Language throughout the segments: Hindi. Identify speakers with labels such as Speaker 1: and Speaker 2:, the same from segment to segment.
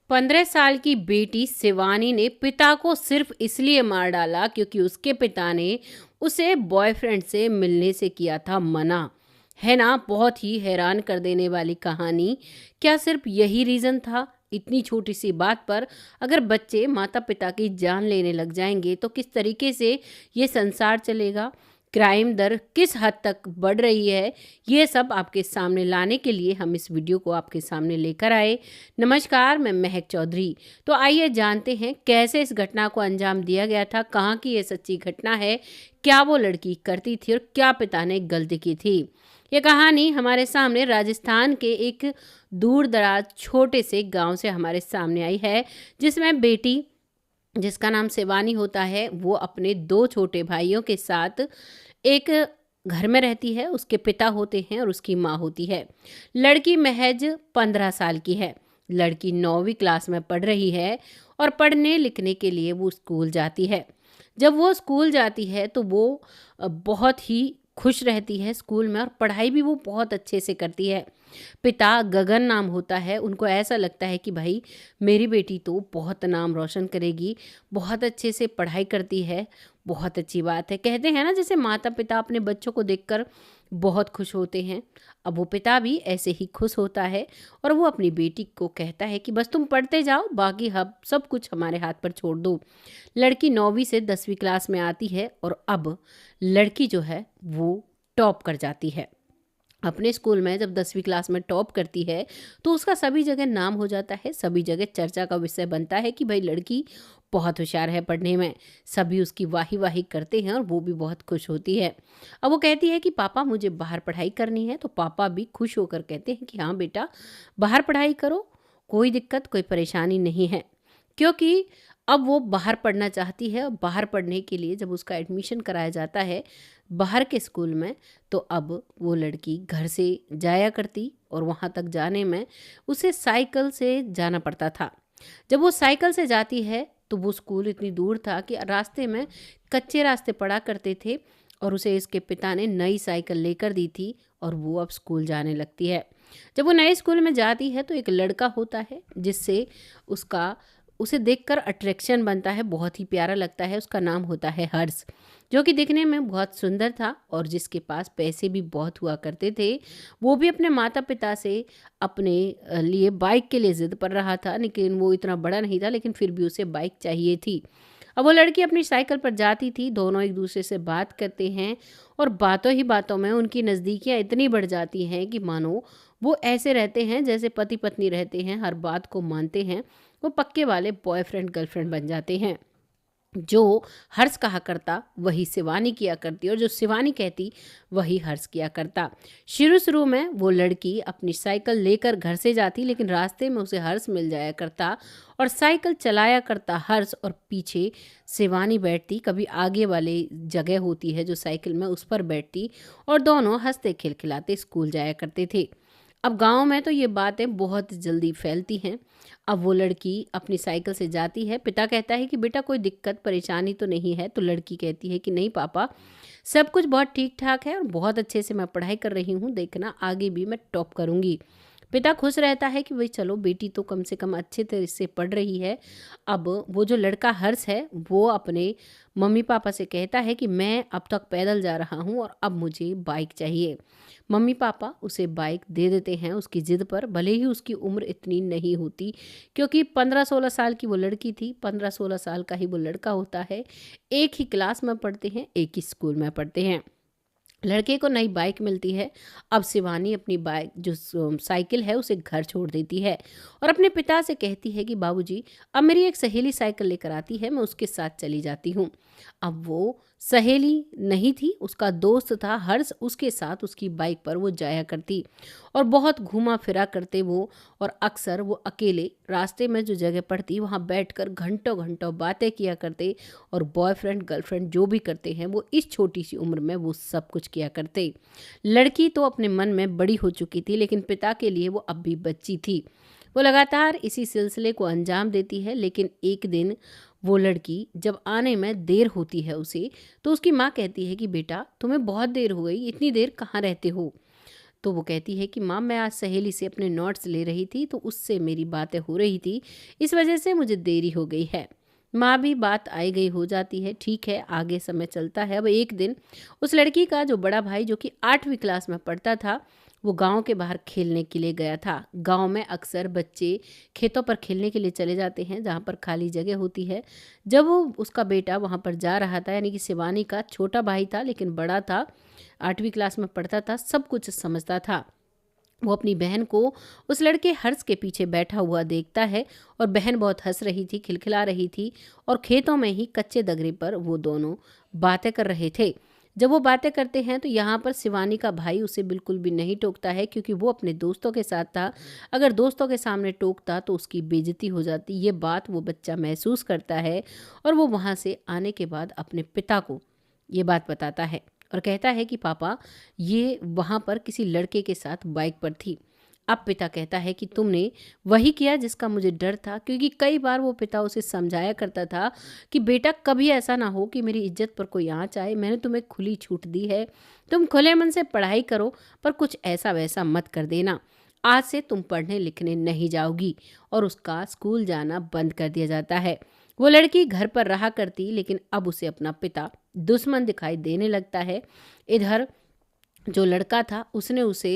Speaker 1: 15 साल की बेटी शिवानी ने पिता को सिर्फ इसलिए मार डाला क्योंकि उसके पिता ने उसे बॉयफ्रेंड से मिलने से किया था मना। है ना, बहुत ही हैरान कर देने वाली कहानी। क्या सिर्फ यही रीज़न था? इतनी छोटी सी बात पर अगर बच्चे माता पिता की जान लेने लग जाएंगे तो किस तरीके से ये संसार चलेगा? क्राइम दर किस हद तक बढ़ रही है, ये सब आपके सामने लाने के लिए हम इस वीडियो को आपके सामने लेकर आए। नमस्कार, मैं महक चौधरी। तो आइए जानते हैं कैसे इस घटना को अंजाम दिया गया था, कहाँ की ये सच्ची घटना है, क्या वो लड़की करती थी और क्या पिता ने गलती की थी। ये कहानी हमारे सामने राजस्थान के एक दूर दराज छोटे से गांव से हमारे सामने आई है, जिसमें बेटी जिसका नाम शिवानी होता है वो अपने दो छोटे भाइयों के साथ एक घर में रहती है। उसके पिता होते हैं और उसकी माँ होती है। लड़की महज 15 साल की है। लड़की 9वीं क्लास में पढ़ रही है और पढ़ने लिखने के लिए वो स्कूल जाती है। जब वो स्कूल जाती है तो वो बहुत ही खुश रहती है स्कूल में, और पढ़ाई भी वो बहुत अच्छे से करती है। पिता गगन नाम होता है। उनको ऐसा लगता है कि भाई मेरी बेटी तो बहुत नाम रोशन करेगी, बहुत अच्छे से पढ़ाई करती है, बहुत अच्छी बात है। कहते हैं ना, जैसे माता पिता अपने बच्चों को देखकर बहुत खुश होते हैं। अब वो पिता भी ऐसे ही खुश होता है और वो अपनी बेटी को कहता है कि बस तुम पढ़ते जाओ, बाकी हम सब कुछ हमारे हाथ पर छोड़ दो। लड़की 9वीं से 10वीं क्लास में आती है और अब लड़की जो है वो टॉप कर जाती है। अपने स्कूल में जब 10वीं क्लास में टॉप करती है तो उसका सभी जगह नाम हो जाता है, सभी जगह चर्चा का विषय बनता है कि भाई लड़की बहुत होशियार है पढ़ने में। सभी उसकी वाही वाही करते हैं और वो भी बहुत खुश होती है। अब वो कहती है कि पापा मुझे बाहर पढ़ाई करनी है, तो पापा भी खुश होकर कहते हैं कि हाँ बेटा, बाहर पढ़ाई करो, कोई दिक्कत कोई परेशानी नहीं है। क्योंकि अब वो बाहर पढ़ना चाहती है और बाहर पढ़ने के लिए जब उसका एडमिशन कराया जाता है बाहर के स्कूल में, तो अब वो लड़की घर से जाया करती और वहाँ तक जाने में उसे साइकिल से जाना पड़ता था। जब वो साइकिल से जाती है तो वो स्कूल इतनी दूर था कि रास्ते में कच्चे रास्ते पड़ा करते थे, और उसे इसके पिता ने नई साइकिल लेकर दी थी और वो अब स्कूल जाने लगती है। जब वो नए स्कूल में जाती है तो एक लड़का होता है जिससे उसका उसे देखकर अट्रैक्शन बनता है, बहुत ही प्यारा लगता है। उसका नाम होता है हर्ष, जो कि दिखने में बहुत सुंदर था और जिसके पास पैसे भी बहुत हुआ करते थे। वो भी अपने माता पिता से अपने लिए बाइक के लिए ज़िद पर रहा था, लेकिन वो इतना बड़ा नहीं था, लेकिन फिर भी उसे बाइक चाहिए थी। अब वो लड़की अपनी साइकिल पर जाती थी, दोनों एक दूसरे से बात करते हैं और बातों ही बातों में उनकी नज़दीकियाँ इतनी बढ़ जाती हैं कि मानो वो ऐसे रहते हैं जैसे पति पत्नी रहते हैं, हर बात को मानते हैं। वो पक्के वाले बॉयफ्रेंड गर्लफ्रेंड बन जाते हैं। जो हर्ष कहा करता वही शिवानी किया करती और जो शिवानी कहती वही हर्ष किया करता। शुरू शुरू में वो लड़की अपनी साइकिल लेकर घर से जाती, लेकिन रास्ते में उसे हर्ष मिल जाया करता और साइकिल चलाया करता हर्ष, और पीछे शिवानी बैठती। कभी आगे वाले जगह होती है जो साइकिल में, उस पर बैठती और दोनों हंसते खिलखिलाते स्कूल जाया करते थे। अब गांव में तो ये बातें बहुत जल्दी फैलती हैं। अब वो लड़की अपनी साइकिल से जाती है। पिता कहता है कि बेटा कोई दिक्कत परेशानी तो नहीं है, तो लड़की कहती है कि नहीं पापा, सब कुछ बहुत ठीक ठाक है और बहुत अच्छे से मैं पढ़ाई कर रही हूँ, देखना आगे भी मैं टॉप करूँगी। पिता खुश रहता है कि भाई चलो बेटी तो कम से कम अच्छे तरह से पढ़ रही है। अब वो जो लड़का हर्ष है वो अपने मम्मी पापा से कहता है कि मैं अब तक पैदल जा रहा हूँ और अब मुझे बाइक चाहिए। मम्मी पापा उसे बाइक दे देते हैं उसकी ज़िद पर, भले ही उसकी उम्र इतनी नहीं होती, क्योंकि 15-16 साल की वो लड़की थी, 15-16 साल का ही वो लड़का होता है। एक ही क्लास में पढ़ते हैं, एक ही स्कूल में पढ़ते हैं। लड़के को नई बाइक मिलती है। अब शिवानी अपनी बाइक जो साइकिल है उसे घर छोड़ देती है और अपने पिता से कहती है कि बाबूजी, अब मेरी एक सहेली साइकिल लेकर आती है, मैं उसके साथ चली जाती हूँ। अब वो सहेली नहीं थी, उसका दोस्त था हर्ष, उसके साथ उसकी बाइक पर वो जाया करती और बहुत घूमा फिरा करते वो। और अक्सर वो अकेले रास्ते में जो जगह पड़ती वहाँ बैठकर घंटों घंटों बातें किया करते और बॉयफ्रेंड गर्लफ्रेंड जो भी करते हैं वो इस छोटी सी उम्र में वो सब कुछ किया करते। लड़की तो अपने मन में बड़ी हो चुकी थी, लेकिन पिता के लिए वो अब भी बच्ची थी। वो लगातार इसी सिलसिले को अंजाम देती है, लेकिन एक दिन वो लड़की जब आने में देर होती है उसे, तो उसकी माँ कहती है कि बेटा तुम्हें बहुत देर हो गई, इतनी देर कहाँ रहते हो। तो वो कहती है कि माँ, मैं आज सहेली से अपने नोट्स ले रही थी तो उससे मेरी बातें हो रही थी, इस वजह से मुझे देरी हो गई है। माँ भी बात आई गई हो जाती है। ठीक है, आगे समय चलता है। अब एक दिन उस लड़की का जो बड़ा भाई, जो कि 8वीं क्लास में पढ़ता था, वो गांव के बाहर खेलने के लिए गया था। गांव में अक्सर बच्चे खेतों पर खेलने के लिए चले जाते हैं जहां पर खाली जगह होती है। जब वो उसका बेटा वहां पर जा रहा था, यानी कि शिवानी का छोटा भाई था लेकिन बड़ा था, 8वीं क्लास में पढ़ता था, सब कुछ समझता था। वो अपनी बहन को उस लड़के हर्ष के पीछे बैठा हुआ देखता है और बहन बहुत हंस रही थी, खिलखिला रही थी और खेतों में ही कच्चे दगरे पर वो दोनों बातें कर रहे थे। जब वो बातें करते हैं तो यहाँ पर शिवानी का भाई उसे बिल्कुल भी नहीं टोकता है, क्योंकि वो अपने दोस्तों के साथ था। अगर दोस्तों के सामने टोकता तो उसकी बेइज्जती हो जाती। ये बात वो बच्चा महसूस करता है और वो वहाँ से आने के बाद अपने पिता को ये बात बताता है और कहता है कि पापा, ये वहाँ पर किसी लड़के के साथ बाइक पर थी। अब पिता कहता है कि तुमने वही किया जिसका मुझे डर था, क्योंकि कई बार वो पिता उसे समझाया करता था कि बेटा, कभी ऐसा ना हो कि मेरी इज्जत पर कोई आँच आए। मैंने तुम्हें खुली छूट दी है, तुम खुले मन से पढ़ाई करो, पर कुछ ऐसा वैसा मत कर देना। आज से तुम पढ़ने लिखने नहीं जाओगी। और उसका स्कूल जाना बंद कर दिया जाता है। वो लड़की घर पर रहा करती, लेकिन अब उसे अपना पिता दुश्मन दिखाई देने लगता है। इधर जो लड़का था उसने उसे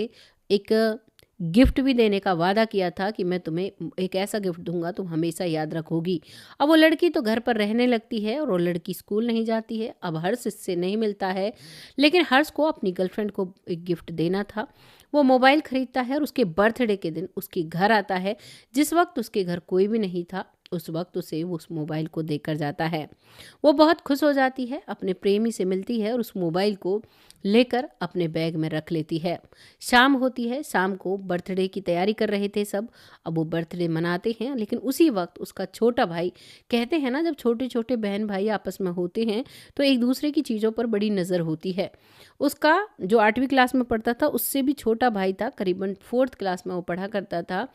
Speaker 1: एक गिफ्ट भी देने का वादा किया था कि मैं तुम्हें एक ऐसा गिफ्ट दूंगा तुम हमेशा याद रखोगी। अब वो लड़की तो घर पर रहने लगती है और वो लड़की स्कूल नहीं जाती है। अब हर्ष इससे नहीं मिलता है, लेकिन हर्ष को अपनी गर्लफ्रेंड को एक गिफ्ट देना था। वो मोबाइल खरीदता है और उसके बर्थडे के दिन उसके घर आता है। जिस वक्त उसके घर कोई भी नहीं था, उस वक्त उसे वो उस मोबाइल को देकर जाता है। वो बहुत खुश हो जाती है, अपने प्रेमी से मिलती है और उस मोबाइल को लेकर अपने बैग में रख लेती है। शाम होती है, शाम को बर्थडे की तैयारी कर रहे थे सब। अब वो बर्थडे मनाते हैं, लेकिन उसी वक्त उसका छोटा भाई, कहते हैं ना जब छोटे छोटे बहन भाई आपस में होते हैं तो एक दूसरे की चीज़ों पर बड़ी नज़र होती है। उसका जो 8वीं क्लास में पढ़ता था उससे भी छोटा भाई था, करीबन 4th क्लास में वो पढ़ा करता था।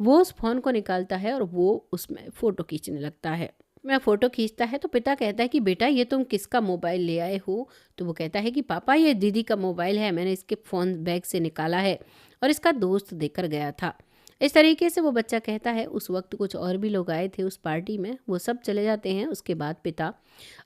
Speaker 1: वो उस फ़ोन को निकालता है और वो उसमें फ़ोटो खींचने लगता है। मैं फ़ोटो खींचता है तो पिता कहता है कि बेटा, ये तुम किसका मोबाइल ले आए हो? तो वो कहता है कि पापा, ये दीदी का मोबाइल है, मैंने इसके फ़ोन बैग से निकाला है और इसका दोस्त देकर गया था। इस तरीके से वो बच्चा कहता है। उस वक्त कुछ और भी लोग आए थे उस पार्टी में, वो सब चले जाते हैं। उसके बाद पिता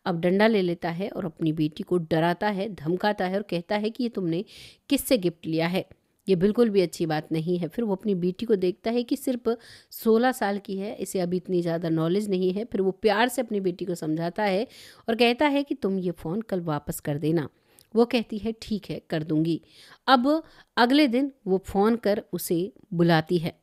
Speaker 1: अब डंडा ले लेता है और अपनी बेटी को डराता है, धमकाता है और कहता है कि ये तुमने किससे गिफ्ट लिया है? ये बिल्कुल भी अच्छी बात नहीं है। फिर वो अपनी बेटी को देखता है कि सिर्फ 16 साल की है, इसे अभी इतनी ज़्यादा नॉलेज नहीं है। फिर वो प्यार से अपनी बेटी को समझाता है और कहता है कि तुम ये फ़ोन कल वापस कर देना। वो कहती है ठीक है, कर दूंगी। अब अगले दिन वो फ़ोन कर उसे बुलाती है।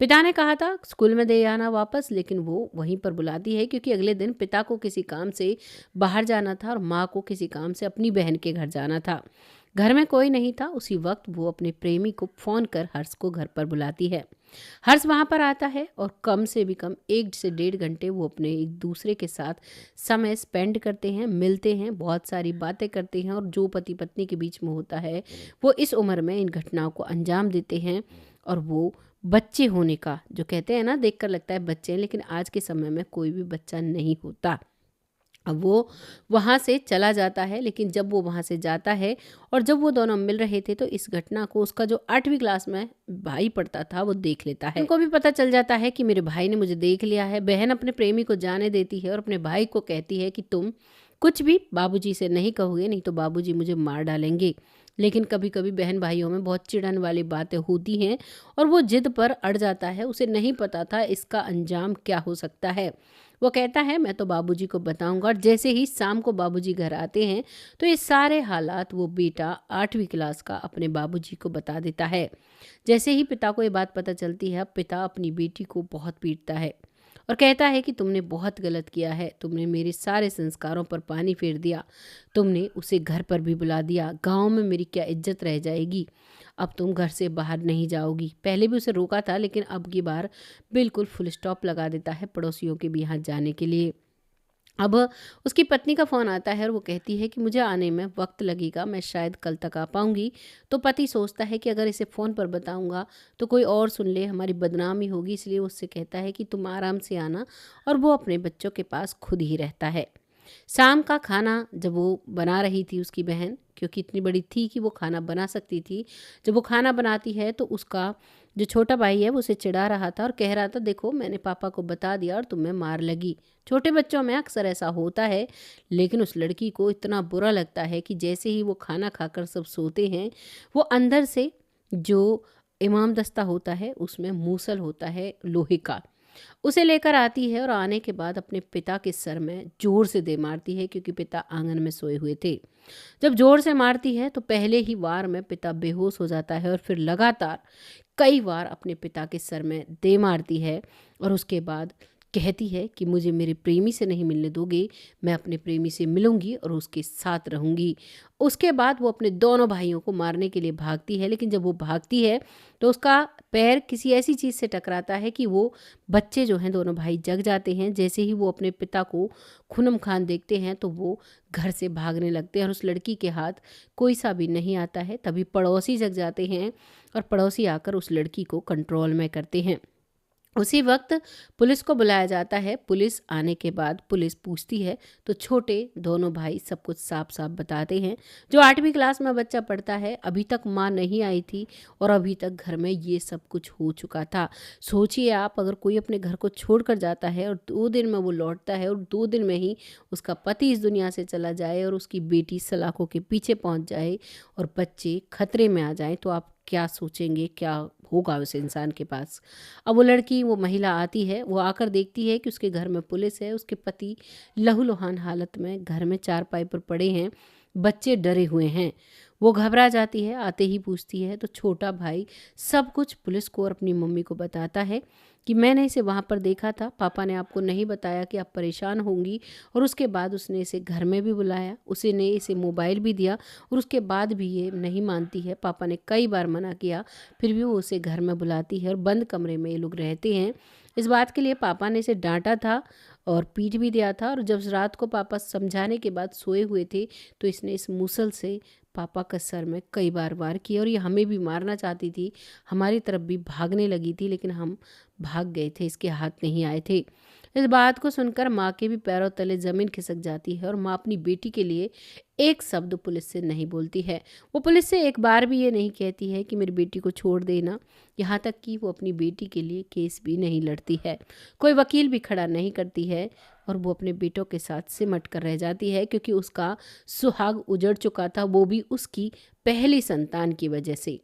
Speaker 1: पिता ने कहा था स्कूल में दे आना वापस, लेकिन वो वहीं पर बुलाती है क्योंकि अगले दिन पिता को किसी काम से बाहर जाना था और माँ को किसी काम से अपनी बहन के घर जाना था। घर में कोई नहीं था। उसी वक्त वो अपने प्रेमी को फ़ोन कर हर्ष को घर पर बुलाती है। हर्ष वहाँ पर आता है और कम से भी कम 1 से 1.5 घंटे वो अपने एक दूसरे के साथ समय स्पेंड करते हैं, मिलते हैं, बहुत सारी बातें करते हैं और जो पति पत्नी के बीच में होता है वो इस उम्र में इन घटनाओं को अंजाम देते हैं। और वो बच्चे होने का जो कहते हैं ना, देखकर लगता है बच्चे हैं, लेकिन आज के समय में कोई भी बच्चा नहीं होता। अब वो वहाँ से चला जाता है, लेकिन जब वो वहाँ से जाता है और जब वो दोनों मिल रहे थे तो इस घटना को उसका जो 8वीं क्लास में भाई पढ़ता था वो देख लेता है। उनको भी पता चल जाता है कि मेरे भाई ने मुझे देख लिया है। बहन अपने प्रेमी को जाने देती है और अपने भाई को कहती है कि तुम कुछ भी बाबूजी से नहीं कहोगे, नहीं तो बाबूजी मुझे मार डालेंगे। लेकिन कभी कभी बहन भाइयों में बहुत चिढ़न वाली बातें होती हैं और वो जिद पर अड़ जाता है। उसे नहीं पता था इसका अंजाम क्या हो सकता है। वो कहता है मैं तो बाबूजी को बताऊंगा। और जैसे ही शाम को बाबूजी घर आते हैं तो ये सारे हालात वो बेटा 8वीं क्लास का अपने बाबूजी को बता देता है। जैसे ही पिता को ये बात पता चलती है, अब पिता अपनी बेटी को बहुत पीटता है और कहता है कि तुमने बहुत गलत किया है, तुमने मेरे सारे संस्कारों पर पानी फेर दिया, तुमने उसे घर पर भी बुला दिया, गांव में मेरी क्या इज्जत रह जाएगी, अब तुम घर से बाहर नहीं जाओगी। पहले भी उसे रोका था, लेकिन अब की बार बिल्कुल फुल स्टॉप लगा देता है पड़ोसियों के भी यहाँ जाने के लिए। अब उसकी पत्नी का फ़ोन आता है और वो कहती है कि मुझे आने में वक्त लगेगा, मैं शायद कल तक आ पाऊँगी। तो पति सोचता है कि अगर इसे फ़ोन पर बताऊँगा तो कोई और सुन ले, हमारी बदनामी होगी, इसलिए उससे कहता है कि तुम आराम से आना और वो अपने बच्चों के पास खुद ही रहता है। शाम का खाना जब वो बना रही थी उसकी बहन, क्योंकि इतनी बड़ी थी कि वो खाना बना सकती थी, जब वो खाना बनाती है तो उसका जो छोटा भाई है वो उसे चिढ़ा रहा था और कह रहा था, देखो मैंने पापा को बता दिया और तुम्हें मार लगी। छोटे बच्चों में अक्सर ऐसा होता है। लेकिन उस लड़की को इतना बुरा लगता है कि जैसे ही वो खाना खाकर सब सोते हैं, वो अंदर से जो इमाम दस्ता होता है उसमें मूसल होता है लोहे का, उसे लेकर आती है और आने के बाद अपने पिता के सर में जोर से दे मारती है, क्योंकि पिता आंगन में सोए हुए थे। जब जोर से मारती है तो पहले ही वार में पिता बेहोश हो जाता है और फिर लगातार कई बार अपने पिता के सर में दे मारती है और उसके बाद कहती है कि मुझे मेरे प्रेमी से नहीं मिलने दोगे, मैं अपने प्रेमी से मिलूंगी और उसके साथ रहूंगी। उसके बाद वो अपने दोनों भाइयों को मारने के लिए भागती है, लेकिन जब वो भागती है तो उसका पैर किसी ऐसी चीज़ से टकराता है कि वो बच्चे जो हैं दोनों भाई जग जाते हैं। जैसे ही वो अपने पिता को खूनम खान देखते हैं तो वो घर से भागने लगते हैं और उस लड़की के हाथ कोई सा भी नहीं आता है। तभी पड़ोसी जग जाते हैं और पड़ोसी आकर उस लड़की को कंट्रोल में करते हैं। उसी वक्त पुलिस को बुलाया जाता है। पुलिस आने के बाद पुलिस पूछती है तो छोटे दोनों भाई सब कुछ साफ साफ बताते हैं। जो 8वीं क्लास में बच्चा पढ़ता है, अभी तक माँ नहीं आई थी और अभी तक घर में ये सब कुछ हो चुका था। सोचिए आप, अगर कोई अपने घर को छोड़ कर जाता है और 2 दिन में वो लौटता है और 2 दिन में ही उसका पति इस दुनिया से चला जाए और उसकी बेटी सलाखों के पीछे पहुंच जाए और बच्चे खतरे में आ जाए, तो आप क्या सोचेंगे, क्या होगा उस इंसान के पास। अब वो लड़की, वो महिला आती है, वो आकर देखती है कि उसके घर में पुलिस है, उसके पति लहूलुहान हालत में घर में चारपाई पर पड़े हैं, बच्चे डरे हुए हैं। वो घबरा जाती है, आते ही पूछती है तो छोटा भाई सब कुछ पुलिस को और अपनी मम्मी को बताता है कि मैंने इसे वहाँ पर देखा था, पापा ने आपको नहीं बताया कि आप परेशान होंगी। और उसके बाद उसने इसे घर में भी बुलाया, उसने इसे मोबाइल भी दिया और उसके बाद भी ये नहीं मानती है। पापा ने कई बार मना किया, फिर भी वो उसे घर में बुलाती है और बंद कमरे में ये लोग रहते हैं। इस बात के लिए पापा ने इसे डांटा था और पीट भी दिया था। और जब रात को पापा समझाने के बाद सोए हुए थे तो इसने इस मूसल से पापा के सर में कई बार वार किए और ये हमें भी मारना चाहती थी, हमारी तरफ भी भागने लगी थी, लेकिन हम भाग गए थे, इसके हाथ नहीं आए थे। इस बात को सुनकर माँ के भी पैरों तले ज़मीन खिसक जाती है और माँ अपनी बेटी के लिए एक शब्द पुलिस से नहीं बोलती है। वो पुलिस से एक बार भी ये नहीं कहती है कि मेरी बेटी को छोड़ देना, यहाँ तक कि वो अपनी बेटी के लिए केस भी नहीं लड़ती है, कोई वकील भी खड़ा नहीं करती है और वो अपने बेटों के साथ सिमट कर रह जाती है, क्योंकि उसका सुहाग उजड़ चुका था, वो भी उसकी पहली संतान की वजह से।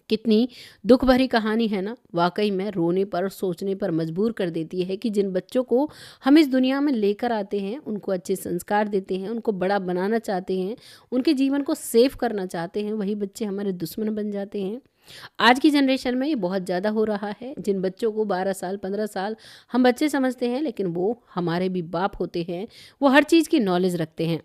Speaker 1: कितनी दुख भरी कहानी है ना, वाकई में रोने पर और सोचने पर मजबूर कर देती है कि जिन बच्चों को हम इस दुनिया में लेकर आते हैं, उनको अच्छे संस्कार देते हैं, उनको बड़ा बनाना चाहते हैं, उनके जीवन को सेव करना चाहते हैं, वही बच्चे हमारे दुश्मन बन जाते हैं। आज की जनरेशन में ये बहुत ज़्यादा हो रहा है। जिन बच्चों को 12 साल 15 साल हम बच्चे समझते हैं, लेकिन वो हमारे भी बाप होते हैं। वो हर चीज़ की नॉलेज रखते हैं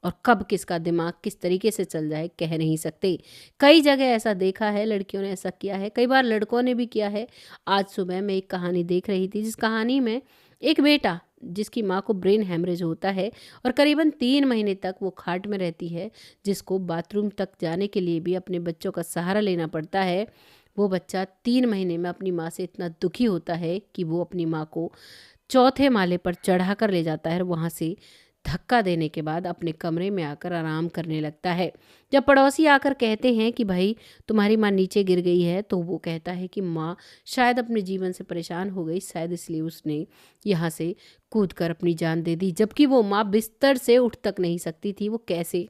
Speaker 1: और कब किसका दिमाग किस तरीके से चल जाए कह नहीं सकते। कई जगह ऐसा देखा है, लड़कियों ने ऐसा किया है, कई बार लड़कों ने भी किया है। आज सुबह मैं एक कहानी देख रही थी, जिस कहानी में एक बेटा जिसकी माँ को ब्रेन हैमरेज होता है और करीबन 3 महीने तक वो खाट में रहती है, जिसको बाथरूम तक जाने के लिए भी अपने बच्चों का सहारा लेना पड़ता है। वो बच्चा 3 महीने में अपनी माँ से इतना दुखी होता है कि वो अपनी माँ को 4थे माले पर चढ़ा कर ले जाता है और वहाँ से धक्का देने के बाद अपने कमरे में आकर आराम करने लगता है। जब पड़ोसी आकर कहते हैं कि भाई तुम्हारी माँ नीचे गिर गई है, तो वो कहता है कि माँ शायद अपने जीवन से परेशान हो गई, शायद इसलिए उसने यहाँ से कूद कर अपनी जान दे दी। जबकि वो माँ बिस्तर से उठ तक नहीं सकती थी, वो कैसे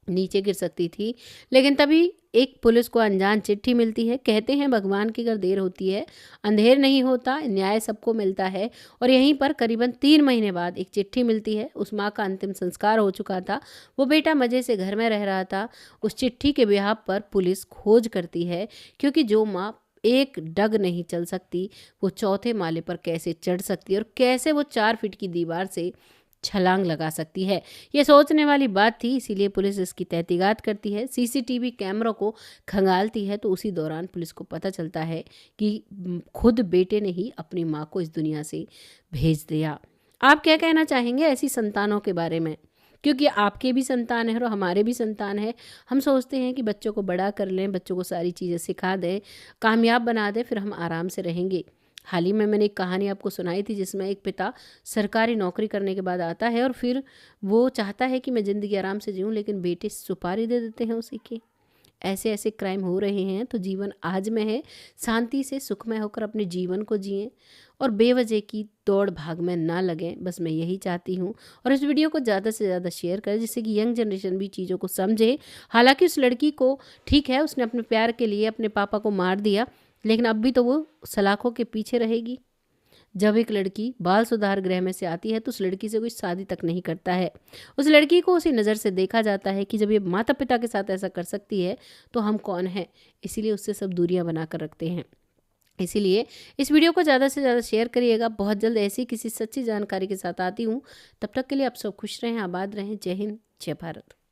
Speaker 1: नीचे गिर सकती थी। लेकिन तभी एक पुलिस को अनजान चिट्ठी मिलती है। कहते हैं भगवान की अगर देर होती है अंधेर नहीं होता, न्याय सबको मिलता है। और यहीं पर करीबन 3 महीने बाद एक चिट्ठी मिलती है। उस माँ का अंतिम संस्कार हो चुका था, वो बेटा मज़े से घर में रह रहा था। उस चिट्ठी के बिहाफ पर पुलिस खोज करती है, क्योंकि जो माँ एक डग नहीं चल सकती, वो 4थे माले पर कैसे चढ़ सकती है और कैसे वो 4 फीट की दीवार से छलांग लगा सकती है। ये सोचने वाली बात थी, इसीलिए पुलिस इसकी तहकीकात करती है, सीसीटीवी कैमरों को खंगालती है। तो उसी दौरान पुलिस को पता चलता है कि खुद बेटे ने ही अपनी माँ को इस दुनिया से भेज दिया। आप क्या कहना चाहेंगे ऐसी संतानों के बारे में? क्योंकि आपके भी संतान है और हमारे भी संतान है। हम सोचते हैं कि बच्चों को बड़ा कर लें, बच्चों को सारी चीज़ें सिखा दें, कामयाब बना दें, फिर हम आराम से रहेंगे। हाल ही में मैंने एक कहानी आपको सुनाई थी जिसमें एक पिता सरकारी नौकरी करने के बाद आता है और फिर वो चाहता है कि मैं ज़िंदगी आराम से जीऊँ, लेकिन बेटे सुपारी दे देते हैं उसी की। ऐसे ऐसे क्राइम हो रहे हैं, तो जीवन आज में है, शांति से सुखमय होकर अपने जीवन को जिएं और बेवजह की दौड़ भाग में ना लगें। बस मैं यही चाहती हूँ। और इस वीडियो को ज़्यादा से ज़्यादा शेयर करें जिससे कि यंग जनरेशन भी चीज़ों को समझे। हालांकि उस लड़की को, ठीक है, उसने अपने प्यार के लिए अपने पापा को मार दिया, लेकिन अब भी तो वो सलाखों के पीछे रहेगी। जब एक लड़की बाल सुधार गृह में से आती है तो उस लड़की से कोई शादी तक नहीं करता है। उस लड़की को उसी नज़र से देखा जाता है कि जब ये माता पिता के साथ ऐसा कर सकती है तो हम कौन हैं। इसीलिए उससे सब दूरियां बना कर रखते हैं। इसीलिए इस वीडियो को ज़्यादा से ज़्यादा शेयर करिएगा। बहुत जल्द ऐसी किसी सच्ची जानकारी के साथ आती हूँ। तब तक के लिए आप सब खुश रहें, आबाद रहें। जय हिंद, जय भारत।